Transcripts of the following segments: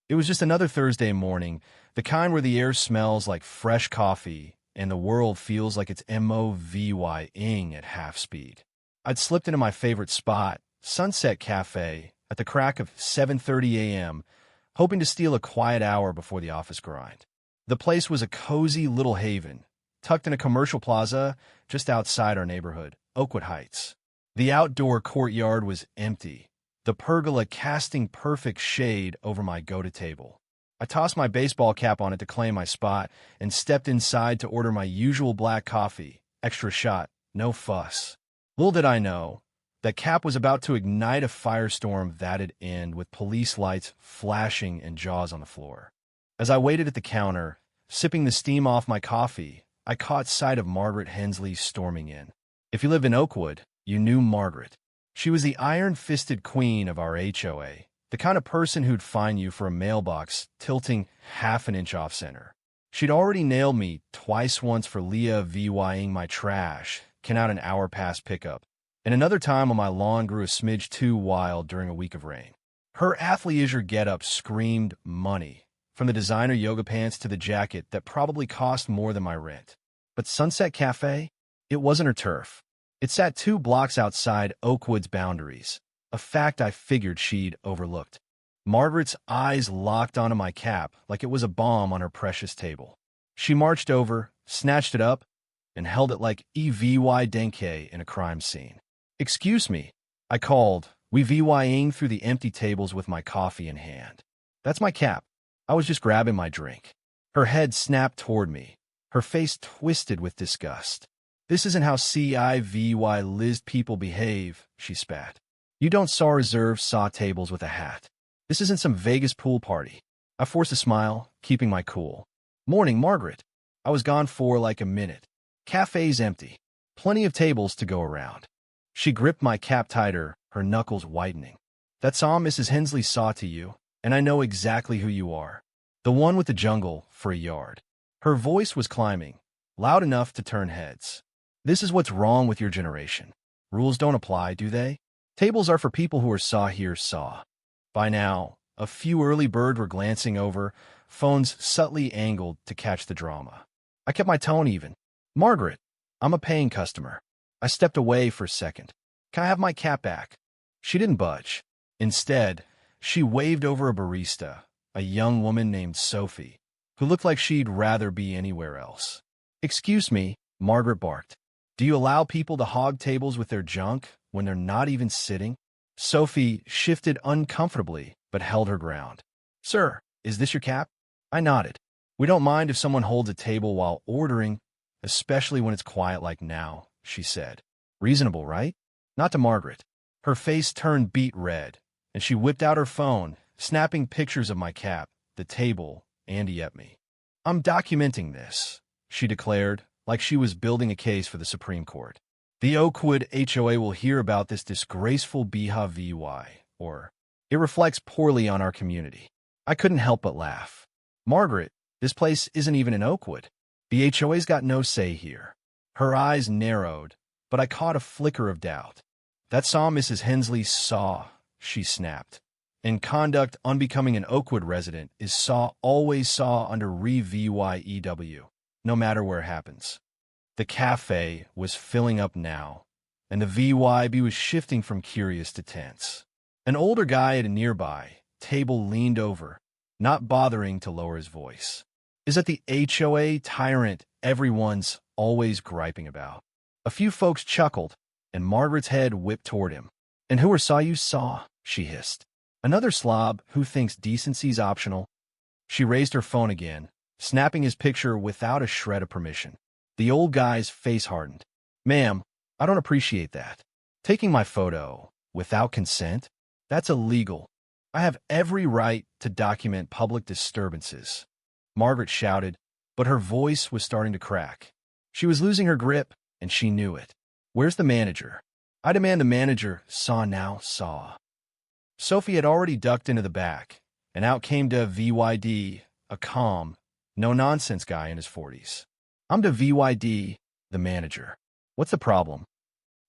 It was just another Thursday morning, the kind where the air smells like fresh coffee and the world feels like it's moving at half speed. I'd slipped into my favorite spot, Sunset Cafe, at the crack of 7:30 a.m., hoping to steal a quiet hour before the office grind. The place was a cozy little haven, tucked in a commercial plaza just outside our neighborhood, Oakwood Heights. The outdoor courtyard was empty, the pergola casting perfect shade over my go-to table. I tossed my baseball cap on it to claim my spot and stepped inside to order my usual black coffee, extra shot, no fuss. Little did I know, that Cap was about to ignite a firestorm that'd end with police lights flashing and jaws on the floor. As I waited at the counter, sipping the steam off my coffee, I caught sight of Margaret Hensley storming in. If you lived in Oakwood, you knew Margaret. She was the iron-fisted queen of our HOA, the kind of person who'd fine you for a mailbox tilting half an inch off-center. She'd already nailed me twice, once for Leah VYing my trash, out an hour past pickup, and another time when my lawn grew a smidge too wild during a week of rain. Her athleisure getup screamed money, from the designer yoga pants to the jacket that probably cost more than my rent. But Sunset Cafe? It wasn't her turf. It sat 2 blocks outside Oakwood's boundaries, a fact I figured she'd overlooked. Margaret's eyes locked onto my cap like it was a bomb on her precious table. She marched over, snatched it up, and held it like EVY Denke in a crime scene. "Excuse me," I called, VYing through the empty tables with my coffee in hand. "That's my cap. I was just grabbing my drink." Her head snapped toward me, her face twisted with disgust. "This isn't how CIVY Liz people behave," she spat. "You don't reserve saw tables with a hat. This isn't some Vegas pool party." I forced a smile, keeping my cool. "Morning, Margaret." I was gone for like a minute. "Cafe's empty. Plenty of tables to go around." She gripped my cap tighter, her knuckles whitening. "That's all Mrs. Hensley saw to you, and I know exactly who you are. The one with the jungle for a yard." Her voice was climbing, loud enough to turn heads. "This is what's wrong with your generation. Rules don't apply, do they? Tables are for people who are saw here saw." By now, a few early birds were glancing over, phones subtly angled to catch the drama. I kept my tone even. "Margaret, I'm a paying customer." I stepped away for a second. "Can I have my cap back?" She didn't budge. Instead, she waved over a barista, a young woman named Sophie, who looked like she'd rather be anywhere else. "Excuse me," Margaret barked. "Do you allow people to hog tables with their junk when they're not even sitting?" Sophie shifted uncomfortably, but held her ground. "Sir, is this your cap?" I nodded. "We don't mind if someone holds a table while ordering, especially when it's quiet like now," she said. "Reasonable, right?" Not to Margaret. Her face turned beet red, and she whipped out her phone, snapping pictures of my cap, the table, and at me. "I'm documenting this," she declared, like she was building a case for the Supreme Court. "The Oakwood HOA will hear about this disgraceful VY, or it reflects poorly on our community." I couldn't help but laugh. "Margaret, this place isn't even in Oakwood. The HOA's got no say here." Her eyes narrowed, but I caught a flicker of doubt. "That saw Mrs. Hensley saw," she snapped. "And conduct unbecoming an Oakwood resident is always saw under VYEW, no matter where it happens." The cafe was filling up now, and the VYB was shifting from curious to tense. An older guy at a nearby table leaned over, not bothering to lower his voice. "Is that the HOA tyrant everyone's always griping about?" A few folks chuckled, and Margaret's head whipped toward him. "And who saw you saw?" she hissed. "Another slob who thinks decency's optional." She raised her phone again, snapping his picture without a shred of permission. The old guy's face hardened. "Ma'am, I don't appreciate that. Taking my photo without consent? That's illegal. I have every right to document public disturbances." Margaret shouted, but her voice was starting to crack. She was losing her grip, and she knew it. "Where's the manager?" "I demand the manager saw." Sophie had already ducked into the back, and out came the VYD, a calm, no-nonsense guy in his 40s. "I'm the VYD, the manager. What's the problem?"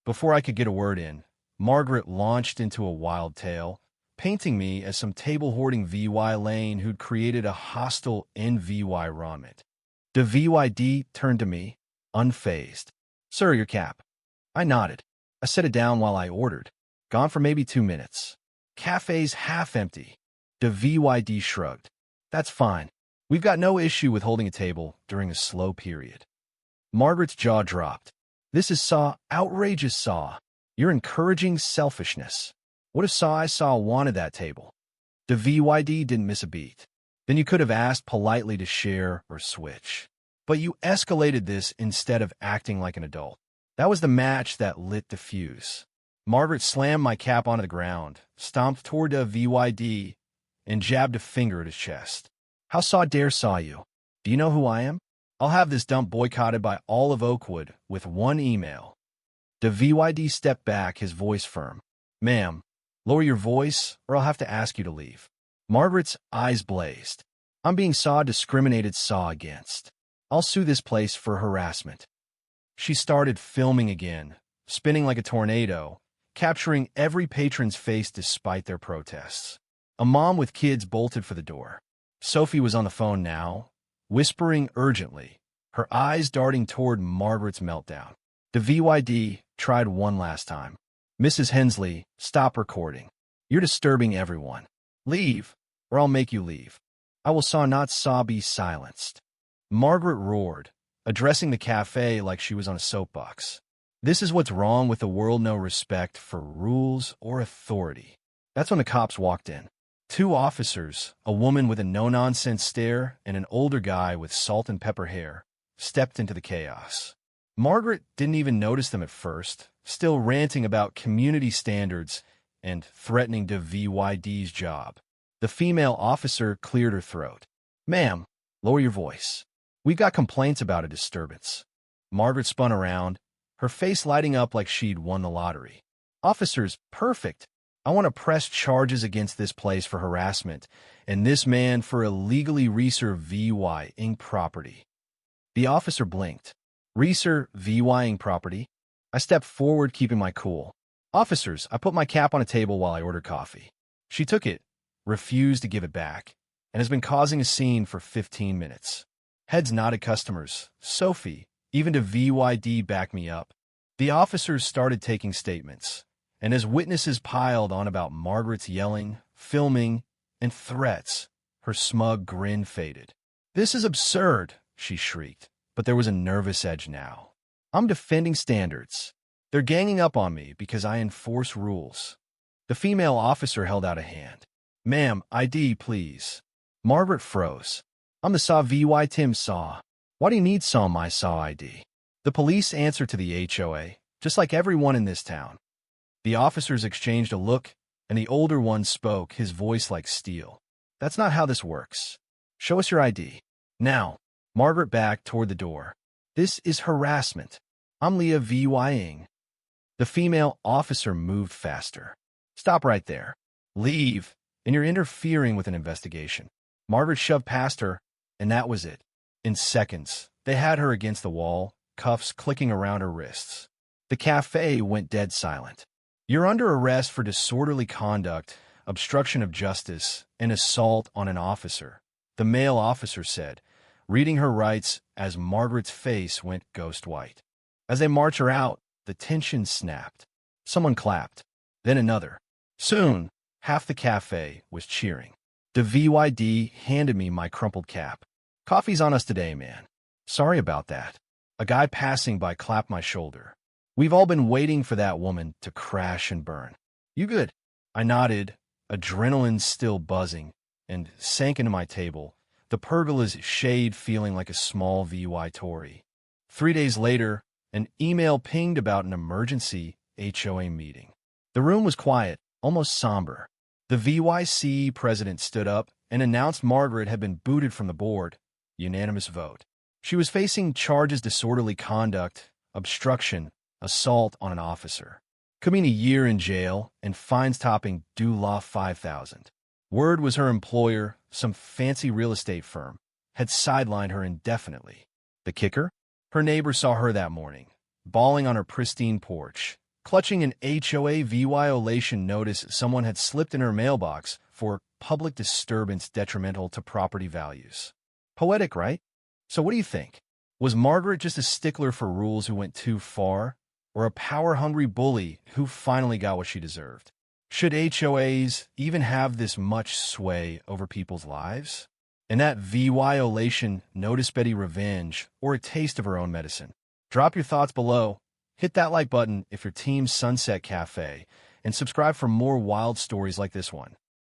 Before I could get a word in, Margaret launched into a wild tale, painting me as some table-hoarding VY lane who'd created a hostile NVY environment. The VYD turned to me, unfazed. "Sir, your cap." I nodded. I set it down while I ordered. "Gone for maybe 2 minutes. Cafe's half empty." The VYD shrugged. "That's fine. We've got no issue with holding a table during a slow period." Margaret's jaw dropped. "This is outrageous, Saw. You're encouraging selfishness. What if I wanted that table?" The VYD didn't miss a beat. "Then you could have asked politely to share or switch. But you escalated this instead of acting like an adult. That was the match that lit the fuse." Margaret slammed my cap onto the ground, stomped toward the VYD, and jabbed a finger at his chest. "How dare you? Do you know who I am? I'll have this dump boycotted by all of Oakwood with one email." The VYD stepped back, his voice firm. "Ma'am, lower your voice or I'll have to ask you to leave." Margaret's eyes blazed. "I'm being discriminated against. I'll sue this place for harassment." She started filming again, spinning like a tornado, capturing every patron's face despite their protests. A mom with kids bolted for the door. Sophie was on the phone now, whispering urgently, her eyes darting toward Margaret's meltdown. The VYD tried one last time. "Mrs. Hensley, stop recording. You're disturbing everyone. Leave, or I'll make you leave. I will not be silenced." Margaret roared, addressing the cafe like she was on a soapbox. "This is what's wrong with the world, no respect for rules or authority." That's when the cops walked in. 2 officers, a woman with a no-nonsense stare and an older guy with salt and pepper hair, stepped into the chaos. Margaret didn't even notice them at first, still ranting about community standards and threatening the VYD's job. The female officer cleared her throat. "Ma'am, lower your voice. We've got complaints about a disturbance." Margaret spun around, her face lighting up like she'd won the lottery. "Officers, perfect. I want to press charges against this place for harassment and this man for illegally reserve VY-ing property." The officer blinked. "Reser VY-ing property?" I stepped forward, keeping my cool. "Officers, I put my cap on a table while I ordered coffee." She took it, refused to give it back, and has been causing a scene for 15 minutes. Heads nodded. "Customers, Sophie, even to VYD back me up." The officers started taking statements, and as witnesses piled on about Margaret's yelling, filming, and threats, her smug grin faded. "This is absurd," she shrieked, but there was a nervous edge now. "I'm defending standards. They're ganging up on me because I enforce rules." The female officer held out a hand. "Ma'am, ID, please." Margaret froze. "I'm the VY Tim Saw. Why do you need my ID?" "The police answer to the HOA, just like everyone in this town." The officers exchanged a look, and the older one spoke, his voice like steel. "That's not how this works. Show us your ID." "Now." Margaret backed toward the door. "This is harassment. I'm Leah VY-ing." The female officer moved faster. "Stop right there. Leave, and you're interfering with an investigation." Margaret shoved past her, and that was it. In seconds, they had her against the wall, cuffs clicking around her wrists. The cafe went dead silent. "You're under arrest for disorderly conduct, obstruction of justice, and assault on an officer," the male officer said, reading her rights as Margaret's face went ghost white. As they marched her out, the tension snapped. Someone clapped, then another. Soon, half the cafe was cheering. The VYD handed me my crumpled cap. "Coffee's on us today, man." "Sorry about that." A guy passing by clapped my shoulder. "We've all been waiting for that woman to crash and burn." "You good?" I nodded, adrenaline still buzzing, and sank into my table, the pergola's shade feeling like a small VY Tory. 3 days later, an email pinged about an emergency HOA meeting. The room was quiet, almost somber. The VYC president stood up and announced Margaret had been booted from the board. Unanimous vote. She was facing charges disorderly conduct, obstruction, assault on an officer. Could mean a year in jail and fines topping due law $5,000. Word was her employer, some fancy real estate firm, had sidelined her indefinitely. The kicker? Her neighbor saw her that morning, bawling on her pristine porch, Clutching an HOA violation notice someone had slipped in her mailbox for public disturbance detrimental to property values. Poetic, right? So what do you think? Was Margaret just a stickler for rules who went too far, or a power-hungry bully who finally got what she deserved? Should HOAs even have this much sway over people's lives? And that violation notice Betty revenge or a taste of her own medicine? Drop your thoughts below. Hit that like button if you're Team Sunset Cafe, and subscribe for more wild stories like this one.